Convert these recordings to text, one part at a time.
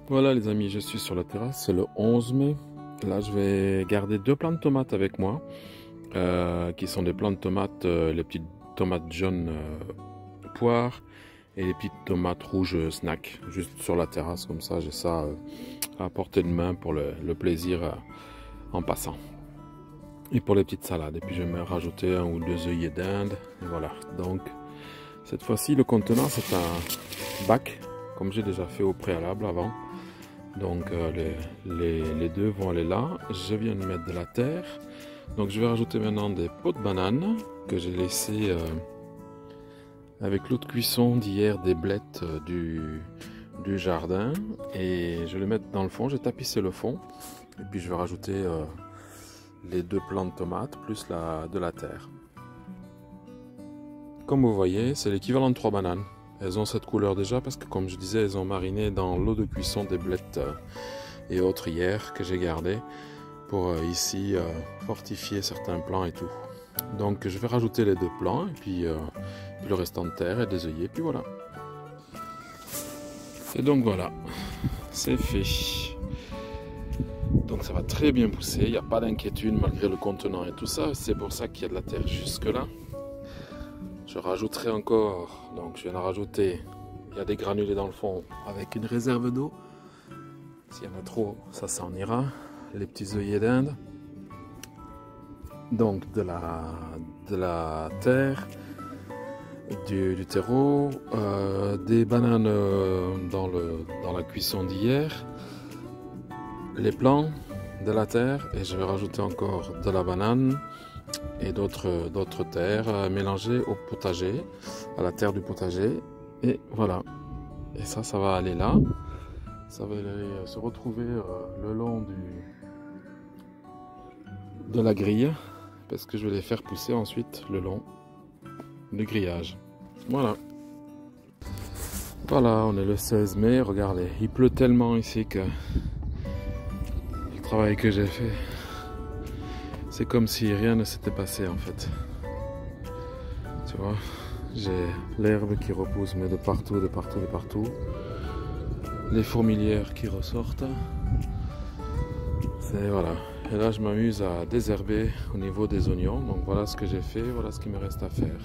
Voilà les amis, je suis sur la terrasse, c'est le 11 mai. Là je vais garder deux plants de tomates avec moi, qui sont des plants de tomates, les petites tomates jaunes poires et les petites tomates rouges snack. Juste sur la terrasse comme ça, j'ai ça à portée de main pour le plaisir en passant. Et pour les petites salades, et puis je vais me rajouter un ou deux œillets d'Inde, et voilà. Donc cette fois-ci le contenant c'est un bac, comme j'ai déjà fait au préalable avant. Donc les deux vont aller là. Je viens de mettre de la terre. Donc je vais rajouter maintenant des pots de bananes que j'ai laissé avec l'eau de cuisson d'hier des blettes du jardin. Et je vais les mettre dans le fond. J'ai tapissé le fond. Et puis je vais rajouter les deux plants de tomates plus de la terre. Comme vous voyez, c'est l'équivalent de 3 bananes. Elles ont cette couleur déjà parce que comme je disais, elles ont mariné dans l'eau de cuisson des blettes et autres hier que j'ai gardé pour ici fortifier certains plants et tout. Donc je vais rajouter les deux plants et puis le restant de terre et des œillets, puis voilà. Et donc voilà, c'est fait. Donc ça va très bien pousser, il n'y a pas d'inquiétude malgré le contenant et tout ça. C'est pour ça qu'il y a de la terre jusque là. Je rajouterai encore, donc je viens de rajouter, il y a des granulés dans le fond avec une réserve d'eau. S'il y en a trop, ça s'en ira. Les petits œillets d'Inde. Donc de la terre, du terreau, des bananes dans la cuisson d'hier, les plants, de la terre, et je vais rajouter encore de la banane et d'autres terres mélangées au potager, à la terre du potager, et voilà. Et ça va aller là, ça va aller se retrouver le long de la grille, parce que je vais les faire pousser ensuite le long du grillage. Voilà. Voilà, on est le 16 mai, regardez, il pleut tellement ici que le travail que j'ai fait, c'est comme si rien ne s'était passé en fait. Tu vois, j'ai l'herbe qui repousse, mais de partout, de partout, de partout. Les fourmilières qui ressortent. C'est voilà. Et là, je m'amuse à désherber au niveau des oignons. Donc voilà ce que j'ai fait, voilà ce qu'il me reste à faire.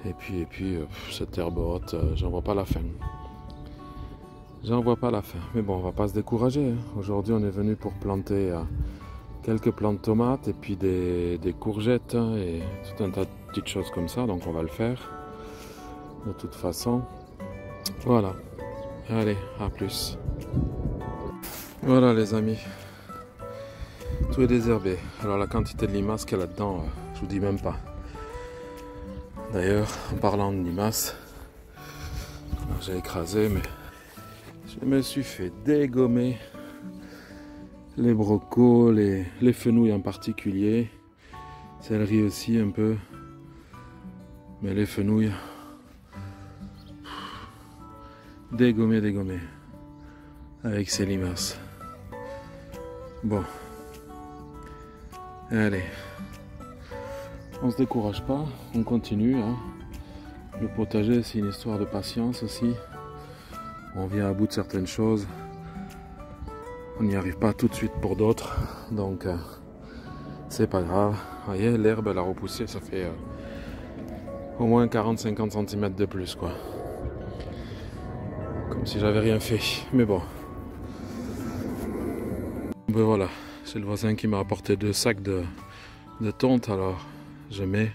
Et puis cette herbe haute, j'en vois pas la fin. J'en vois pas la fin. Mais bon, on va pas se décourager. Hein. Aujourd'hui, on est venu pour planter quelques plants de tomates et puis des courgettes hein, et tout un tas de petites choses comme ça. Donc on va le faire. De toute façon. Voilà. Allez, à plus. Voilà les amis. Tout est désherbé. Alors la quantité de limaces qu'il y a là-dedans, je vous dis même pas. D'ailleurs, en parlant de limaces, j'ai écrasé, mais je me suis fait dégommer les brocos, les fenouilles en particulier, céleri aussi un peu, mais les fenouilles, dégommé avec ces limaces. Bon, allez, on se décourage pas, on continue. Hein. Le potager, c'est une histoire de patience aussi. On vient à bout de certaines choses. On n'y arrive pas tout de suite pour d'autres. Donc, c'est pas grave. Vous voyez, l'herbe, elle a repoussé. Ça fait au moins 40-50 cm de plus, quoi. Comme si j'avais rien fait. Mais bon. Ben voilà. C'est le voisin qui m'a apporté 2 sacs de tonte. Alors, je mets.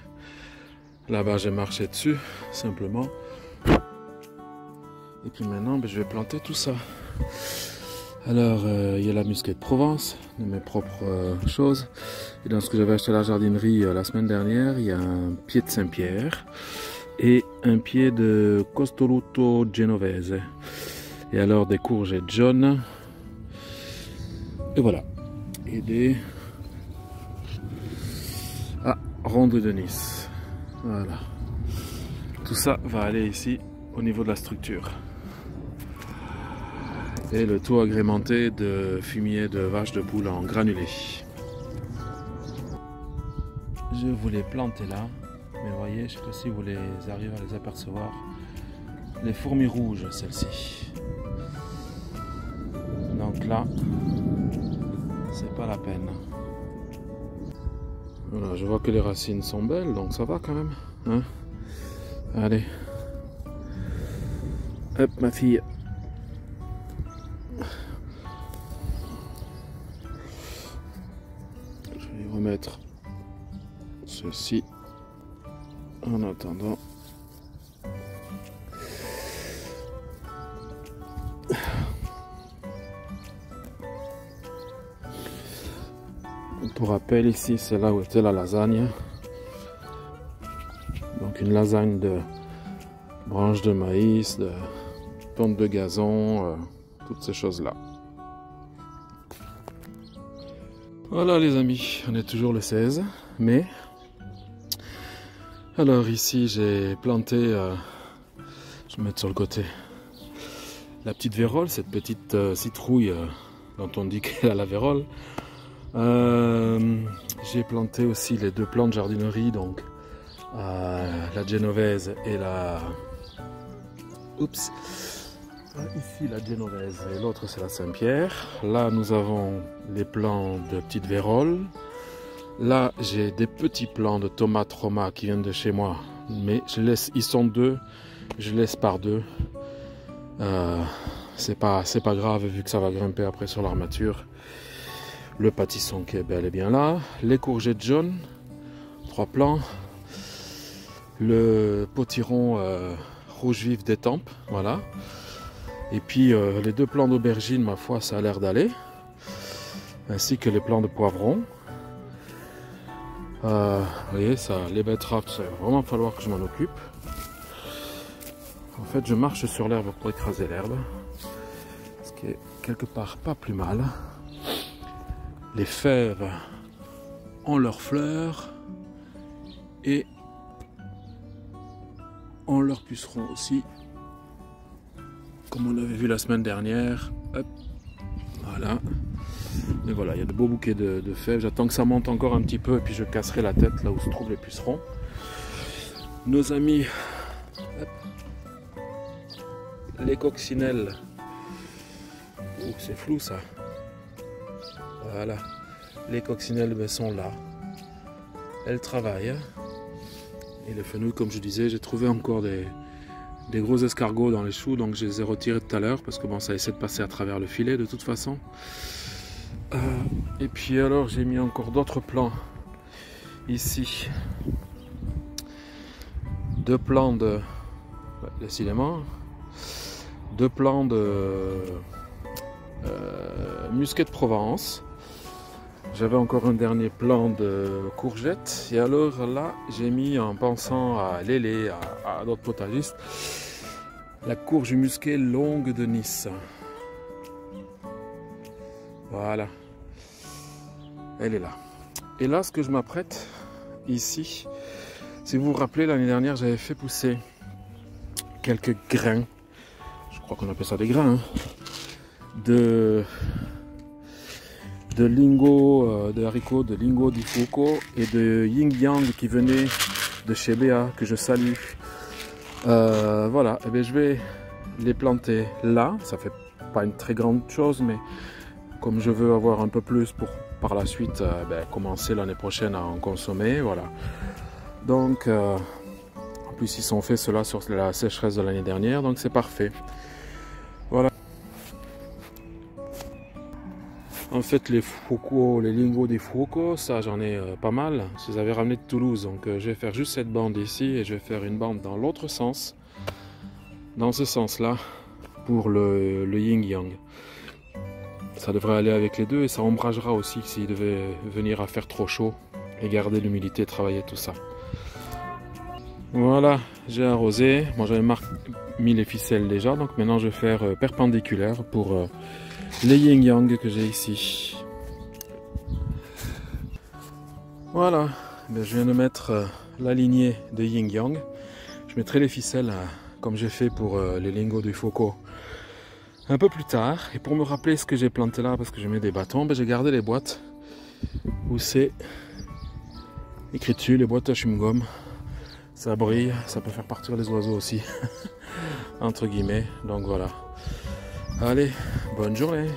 Là-bas, j'ai marché dessus, simplement. Et puis maintenant, je vais planter tout ça. Alors, il y a la musquée de Provence, de mes propres choses. Et dans ce que j'avais acheté à la jardinerie la semaine dernière, il y a un pied de Saint-Pierre et un pied de Costoluto Genovese. Et alors des courgettes jaunes. Et voilà. Et des rondes de Nice. Voilà. Tout ça va aller ici au niveau de la structure. Et le tout agrémenté de fumier de vache de poule en granulé. Je voulais planter là, mais vous voyez, je ne sais pas si vous arrivez à les apercevoir. les fourmis rouges, celle-ci. Donc là, c'est pas la peine. Voilà, je vois que les racines sont belles, donc ça va quand même. Hein? Allez. Hop, ma fille. Je vais y remettre ceci en attendant. Pour rappel, ici c'est là où était la lasagne. Donc une lasagne de branches de maïs, de tonte de gazon, toutes ces choses là. Voilà les amis, on est toujours le 16 mai. Alors ici j'ai planté, je vais mettre sur le côté, la petite vérole, cette petite citrouille dont on dit qu'elle a la vérole. J'ai planté aussi les 2 plants de jardinerie, donc la génovaise et la... Oups! Ici la génovaise et l'autre c'est la Saint-Pierre. Là nous avons les plants de petites vérole. Là j'ai des petits plants de tomates Roma qui viennent de chez moi, mais je laisse, ils sont 2, je laisse par 2. C'est pas grave vu que ça va grimper après sur l'armature. Le pâtisson qui est bel et bien là, les courgettes jaunes, 3 plants, le potiron rouge vif d'Étampes, voilà. Et puis les 2 plants d'aubergine, ma foi, ça a l'air d'aller, ainsi que les plants de poivrons. Vous voyez, ça, les betteraves, ça va vraiment falloir que je m'en occupe. En fait, je marche sur l'herbe pour écraser l'herbe, ce qui est quelque part pas plus mal. Les fèves ont leurs fleurs et ont leurs pucerons aussi, comme on avait vu la semaine dernière. Hop, voilà. Et voilà, il y a de beaux bouquets de fèves. J'attends que ça monte encore un petit peu et puis je casserai la tête là où se trouvent les pucerons. Nos amis, hop, les coccinelles. Oh, c'est flou ça. Voilà, les coccinelles sont là. Elles travaillent. Et les fenouils, comme je disais, j'ai trouvé encore des gros escargots dans les choux, donc je les ai retirés tout à l'heure parce que bon, ça essaie de passer à travers le filet de toute façon. Et puis alors, j'ai mis encore d'autres plants ici. 2 plants de... décidément. 2 plants de musquet de Provence. J'avais encore un dernier plant de courgettes. Et alors là, j'ai mis, en pensant à Lélé, à d'autres potagistes, la courge musquée longue de Nice. Voilà. Elle est là. Et là, ce que je m'apprête ici, si vous vous rappelez, l'année dernière, j'avais fait pousser quelques grains. Je crois qu'on appelle ça des grains. Hein, de lingots, de haricots, de lingots di fuoco et de yin yang qui venaient de chez Béa, que je salue. Voilà, et bien je vais les planter là. Ça fait pas une très grande chose, mais comme je veux avoir un peu plus pour par la suite commencer l'année prochaine à en consommer, voilà. Donc en plus ils sont faits cela sur la sécheresse de l'année dernière, donc c'est parfait. Voilà. En fait, les fuoco, les lingots des fuoco, ça j'en ai pas mal. Je les avais ramenés de Toulouse, donc je vais faire juste cette bande ici et je vais faire une bande dans l'autre sens, dans ce sens-là, pour le yin yang. Ça devrait aller avec les deux et ça ombragera aussi s'il devait venir à faire trop chaud et garder l'humidité, travailler tout ça. Voilà, j'ai arrosé. Moi j'avais mis les ficelles déjà, donc maintenant je vais faire perpendiculaire pour les yin yang que j'ai ici. Voilà, ben, je viens de mettre la lignée de yin yang. Je mettrai les ficelles comme j'ai fait pour les lingots du fuoco un peu plus tard. Et pour me rappeler ce que j'ai planté là, parce que je mets des bâtons, ben, j'ai gardé les boîtes où c'est écrit dessus, les boîtes à chewing-gum Ça brille, ça peut faire partir les oiseaux aussi, entre guillemets. Donc voilà. Allez, bonne journée.